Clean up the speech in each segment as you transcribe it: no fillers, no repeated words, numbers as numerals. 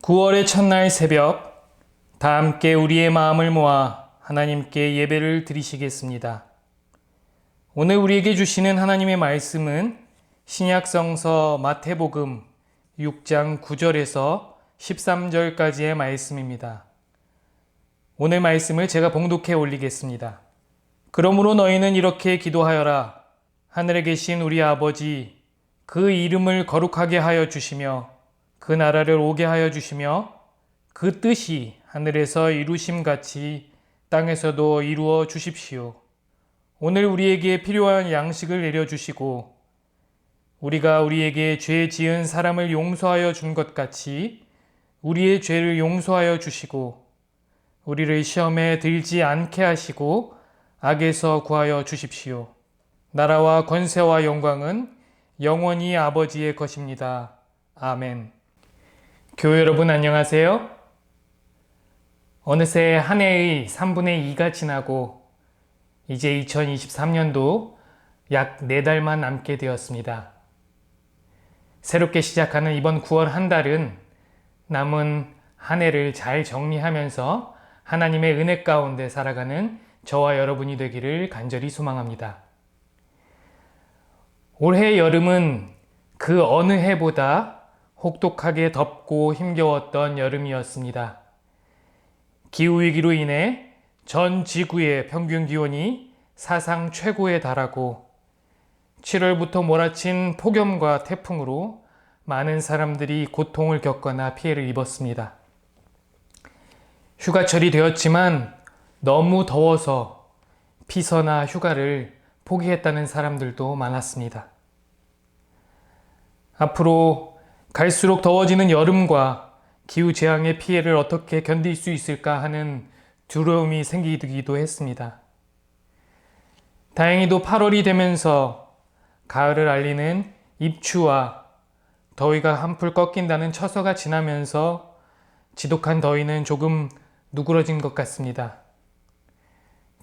9월의 첫날 새벽, 다 함께 우리의 마음을 모아 하나님께 예배를 드리시겠습니다. 오늘 우리에게 주시는 하나님의 말씀은 신약성서 마태복음 6장 9절에서 13절까지의 말씀입니다. 오늘 말씀을 제가 봉독해 올리겠습니다. 그러므로 너희는 이렇게 기도하여라. 하늘에 계신 우리 아버지, 그 이름을 거룩하게 하여 주시며 그 나라를 오게 하여 주시며 그 뜻이 하늘에서 이루심같이 땅에서도 이루어 주십시오. 오늘 우리에게 필요한 양식을 내려주시고 우리가 우리에게 죄 지은 사람을 용서하여 준 것 같이 우리의 죄를 용서하여 주시고 우리를 시험에 들지 않게 하시고 악에서 구하여 주십시오. 나라와 권세와 영광은 영원히 아버지의 것입니다. 아멘. 교회 여러분 안녕하세요. 어느새 한 해의 3분의 2가 지나고 이제 2023년도 약 4달만 남게 되었습니다. 새롭게 시작하는 이번 9월 한 달은 남은 한 해를 잘 정리하면서 하나님의 은혜 가운데 살아가는 저와 여러분이 되기를 간절히 소망합니다. 올해 여름은 그 어느 해보다 혹독하게 덥고 힘겨웠던 여름이었습니다. 기후위기로 인해 전 지구의 평균 기온이 사상 최고에 달하고 7월부터 몰아친 폭염과 태풍으로 많은 사람들이 고통을 겪거나 피해를 입었습니다. 휴가철이 되었지만 너무 더워서 피서나 휴가를 포기했다는 사람들도 많았습니다. 앞으로 갈수록 더워지는 여름과 기후재앙의 피해를 어떻게 견딜 수 있을까 하는 두려움이 생기기도 했습니다. 다행히도 8월이 되면서 가을을 알리는 입추와 더위가 한풀 꺾인다는 처서가 지나면서 지독한 더위는 조금 누그러진 것 같습니다.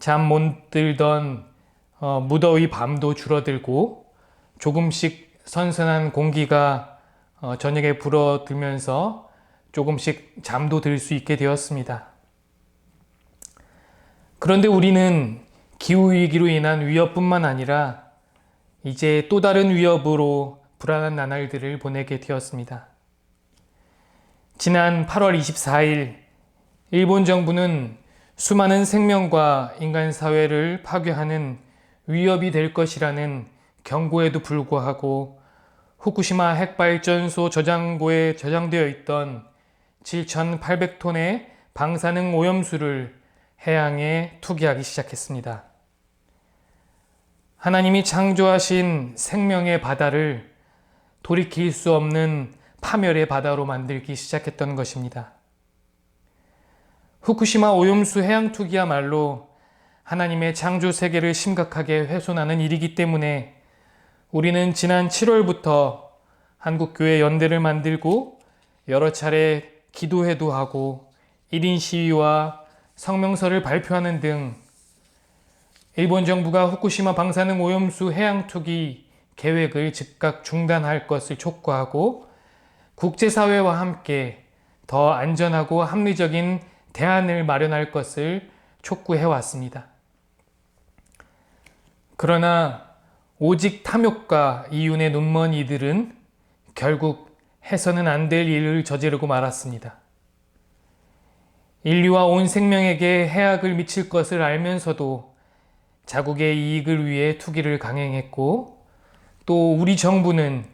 잠 못 들던 무더위 밤도 줄어들고 조금씩 선선한 공기가 저녁에 불어들면서 조금씩 잠도 들 수 있게 되었습니다. 그런데 우리는 기후위기로 인한 위협뿐만 아니라 이제 또 다른 위협으로 불안한 나날들을 보내게 되었습니다. 지난 8월 24일 일본 정부는 수많은 생명과 인간 사회를 파괴하는 위협이 될 것이라는 경고에도 불구하고 후쿠시마 핵발전소 저장고에 저장되어 있던 7,800톤의 방사능 오염수를 해양에 투기하기 시작했습니다. 하나님이 창조하신 생명의 바다를 돌이킬 수 없는 파멸의 바다로 만들기 시작했던 것입니다. 후쿠시마 오염수 해양 투기야말로 하나님의 창조 세계를 심각하게 훼손하는 일이기 때문에 우리는 지난 7월부터 한국교회 연대를 만들고 여러 차례 기도회도 하고 1인 시위와 성명서를 발표하는 등 일본 정부가 후쿠시마 방사능 오염수 해양 투기 계획을 즉각 중단할 것을 촉구하고 국제사회와 함께 더 안전하고 합리적인 대안을 마련할 것을 촉구해 왔습니다. 그러나 오직 탐욕과 이윤에 눈먼 이들은 결국 해서는 안 될 일을 저지르고 말았습니다. 인류와 온 생명에게 해악을 미칠 것을 알면서도 자국의 이익을 위해 투기를 강행했고 또 우리 정부는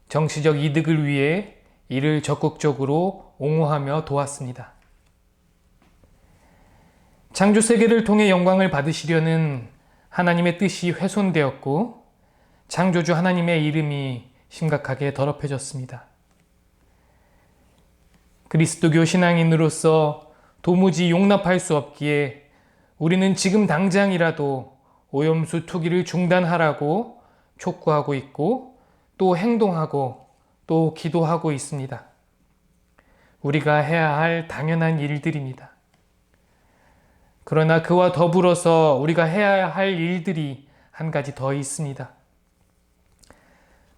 정치적 이득을 위해 이를 적극적으로 옹호하며 도왔습니다. 창조 세계를 통해 영광을 받으시려는 하나님의 뜻이 훼손되었고 창조주 하나님의 이름이 심각하게 더럽혀졌습니다. 그리스도교 신앙인으로서 도무지 용납할 수 없기에 우리는 지금 당장이라도 오염수 투기를 중단하라고 촉구하고 있고 또 행동하고 또 기도하고 있습니다. 우리가 해야 할 당연한 일들입니다. 그러나 그와 더불어서 우리가 해야 할 일들이 한 가지 더 있습니다.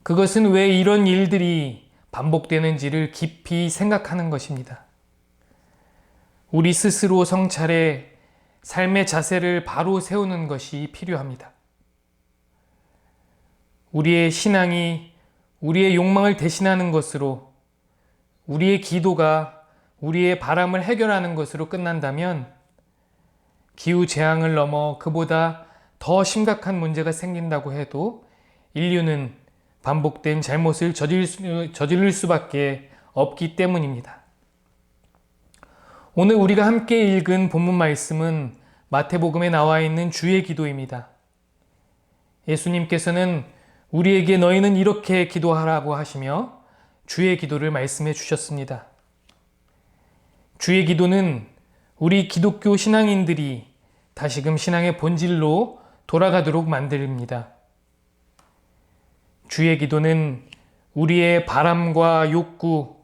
그것은 왜 이런 일들이 반복되는지를 깊이 생각하는 것입니다. 우리 스스로 성찰해 삶의 자세를 바로 세우는 것이 필요합니다. 우리의 신앙이 우리의 욕망을 대신하는 것으로, 우리의 기도가 우리의 바람을 해결하는 것으로 끝난다면 기후재앙을 넘어 그보다 더 심각한 문제가 생긴다고 해도 인류는 반복된 잘못을 저지를 수밖에 없기 때문입니다. 오늘 우리가 함께 읽은 본문 말씀은 마태복음에 나와 있는 주의 기도입니다. 예수님께서는 우리에게 너희는 이렇게 기도하라고 하시며 주의 기도를 말씀해 주셨습니다. 주의 기도는 우리 기독교 신앙인들이 다시금 신앙의 본질로 돌아가도록 만듭니다. 주의 기도는 우리의 바람과 욕구,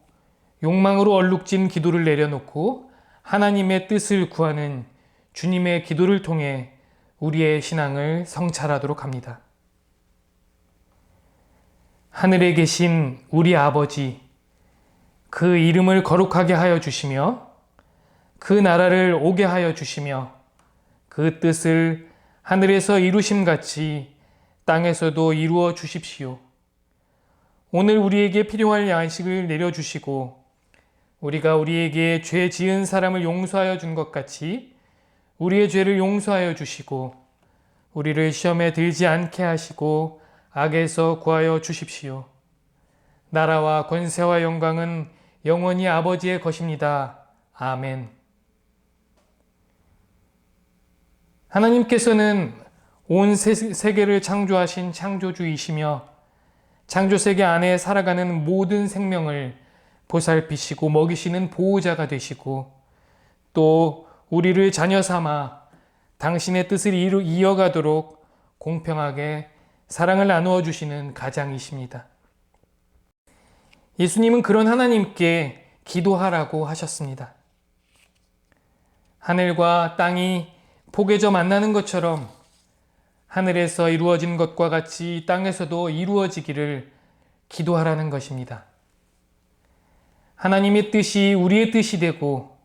욕망으로 얼룩진 기도를 내려놓고 하나님의 뜻을 구하는 주님의 기도를 통해 우리의 신앙을 성찰하도록 합니다. 하늘에 계신 우리 아버지, 그 이름을 거룩하게 하여 주시며 그 나라를 오게 하여 주시며 그 뜻을 하늘에서 이루심같이 땅에서도 이루어 주십시오. 오늘 우리에게 필요할 양식을 내려주시고 우리가 우리에게 죄 지은 사람을 용서하여 준 것 같이 우리의 죄를 용서하여 주시고 우리를 시험에 들지 않게 하시고 악에서 구하여 주십시오. 나라와 권세와 영광은 영원히 아버지의 것입니다. 아멘. 하나님께서는 온 세계를 창조하신 창조주이시며 창조세계 안에 살아가는 모든 생명을 보살피시고 먹이시는 보호자가 되시고 또 우리를 자녀 삼아 당신의 뜻을 이어가도록 공평하게 사랑을 나누어 주시는 가장이십니다. 예수님은 그런 하나님께 기도하라고 하셨습니다. 하늘과 땅이 포개져 만나는 것처럼 하늘에서 이루어진 것과 같이 땅에서도 이루어지기를 기도하라는 것입니다. 하나님의 뜻이 우리의 뜻이 되고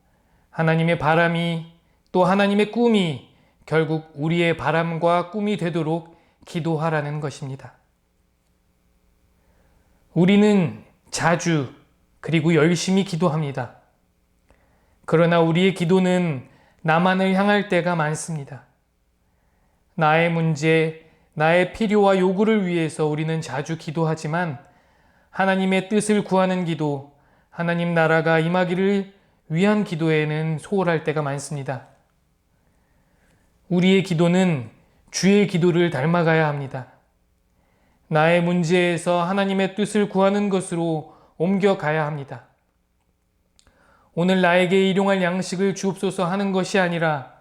하나님의 바람이 또 하나님의 꿈이 결국 우리의 바람과 꿈이 되도록 기도하라는 것입니다. 우리는 자주 그리고 열심히 기도합니다. 그러나 우리의 기도는 나만을 향할 때가 많습니다. 나의 문제, 나의 필요와 요구를 위해서 우리는 자주 기도하지만 하나님의 뜻을 구하는 기도, 하나님 나라가 임하기를 위한 기도에는 소홀할 때가 많습니다. 우리의 기도는 주의 기도를 닮아가야 합니다. 나의 문제에서 하나님의 뜻을 구하는 것으로 옮겨가야 합니다. 오늘 나에게 일용할 양식을 주옵소서 하는 것이 아니라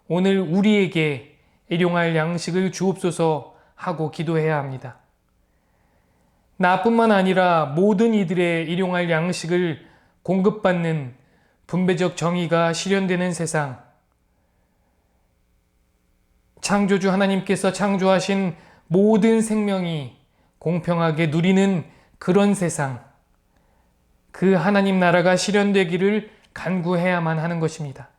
오늘 우리에게 일용할 양식을 주옵소서 하고 기도해야 합니다. 나뿐만 아니라 모든 이들의 일용할 양식을 공급받는 분배적 정의가 실현되는 세상, 창조주 하나님께서 창조하신 모든 생명이 공평하게 누리는 그런 세상, 그 하나님 나라가 실현되기를 간구해야만 하는 것입니다.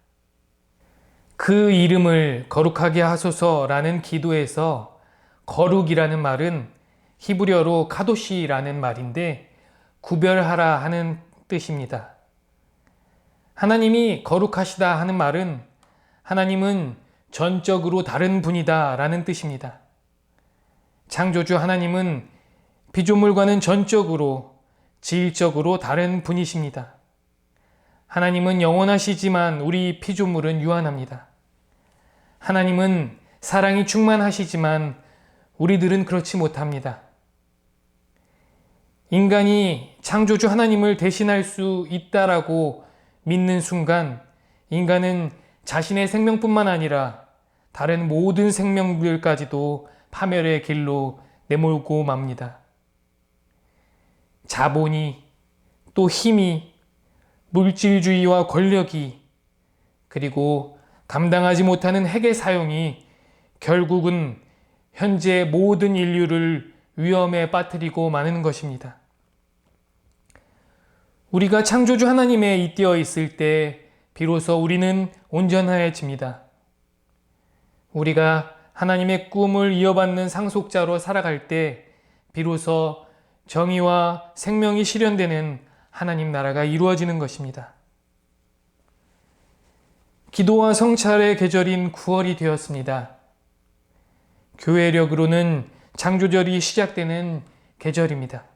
그 이름을 거룩하게 하소서라는 기도에서 거룩이라는 말은 히브리어로 카도시라는 말인데 구별하라 하는 뜻입니다. 하나님이 거룩하시다 하는 말은 하나님은 전적으로 다른 분이다 라는 뜻입니다. 창조주 하나님은 피조물과는 전적으로 질적으로 다른 분이십니다. 하나님은 영원하시지만 우리 피조물은 유한합니다. 하나님은 사랑이 충만하시지만 우리들은 그렇지 못합니다. 인간이 창조주 하나님을 대신할 수 있다라고 믿는 순간 인간은 자신의 생명뿐만 아니라 다른 모든 생명들까지도 파멸의 길로 내몰고 맙니다. 자본이 또 힘이 물질주의와 권력이 그리고 감당하지 못하는 핵의 사용이 결국은 현재 모든 인류를 위험에 빠뜨리고 마는 것입니다. 우리가 창조주 하나님에 잇대어 있을 때 비로소 우리는 온전해집니다. 우리가 하나님의 꿈을 이어받는 상속자로 살아갈 때 비로소 정의와 생명이 실현되는 하나님 나라가 이루어지는 것입니다. 기도와 성찰의 계절인 9월이 되었습니다. 교회력으로는 창조절이 시작되는 계절입니다.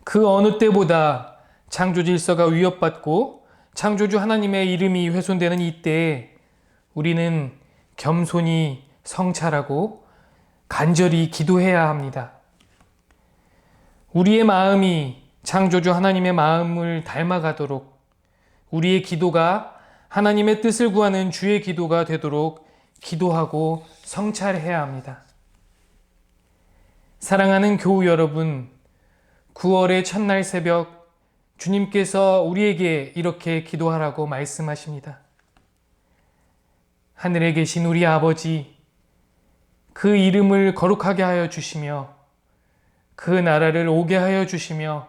그 어느 때보다 창조 질서가 위협받고 창조주 하나님의 이름이 훼손되는 이때에 우리는 겸손히 성찰하고 간절히 기도해야 합니다. 우리의 마음이 창조주 하나님의 마음을 닮아가도록 우리의 기도가 하나님의 뜻을 구하는 주의 기도가 되도록 기도하고 성찰해야 합니다. 사랑하는 교우 여러분, 9월의 첫날 새벽 주님께서 우리에게 이렇게 기도하라고 말씀하십니다. 하늘에 계신 우리 아버지, 그 이름을 거룩하게 하여 주시며 그 나라를 오게 하여 주시며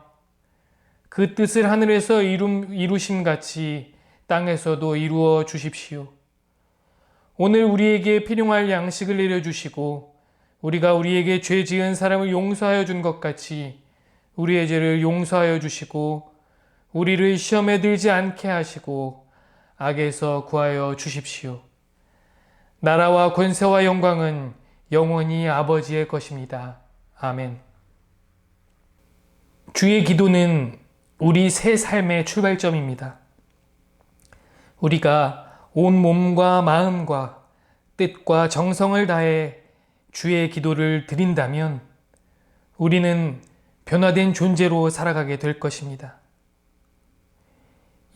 그 뜻을 하늘에서 이루심같이 땅에서도 이루어 주십시오. 오늘 우리에게 필요할 양식을 내려주시고 우리가 우리에게 죄 지은 사람을 용서하여 준 것 같이 우리의 죄를 용서하여 주시고 우리를 시험에 들지 않게 하시고 악에서 구하여 주십시오. 나라와 권세와 영광은 영원히 아버지의 것입니다. 아멘. 주의 기도는 우리 새 삶의 출발점입니다. 우리가 온 몸과 마음과 뜻과 정성을 다해 주의 기도를 드린다면 우리는 변화된 존재로 살아가게 될 것입니다.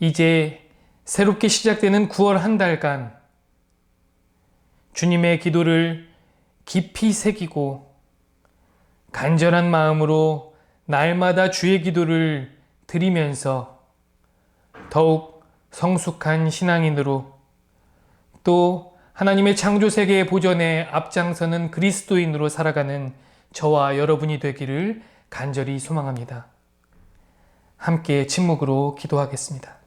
이제 새롭게 시작되는 9월 한 달간 주님의 기도를 깊이 새기고 간절한 마음으로 날마다 주의 기도를 드리면서 더욱 성숙한 신앙인으로 또 하나님의 창조 세계의 보전에 앞장서는 그리스도인으로 살아가는 저와 여러분이 되기를 간절히 소망합니다. 함께 침묵으로 기도하겠습니다.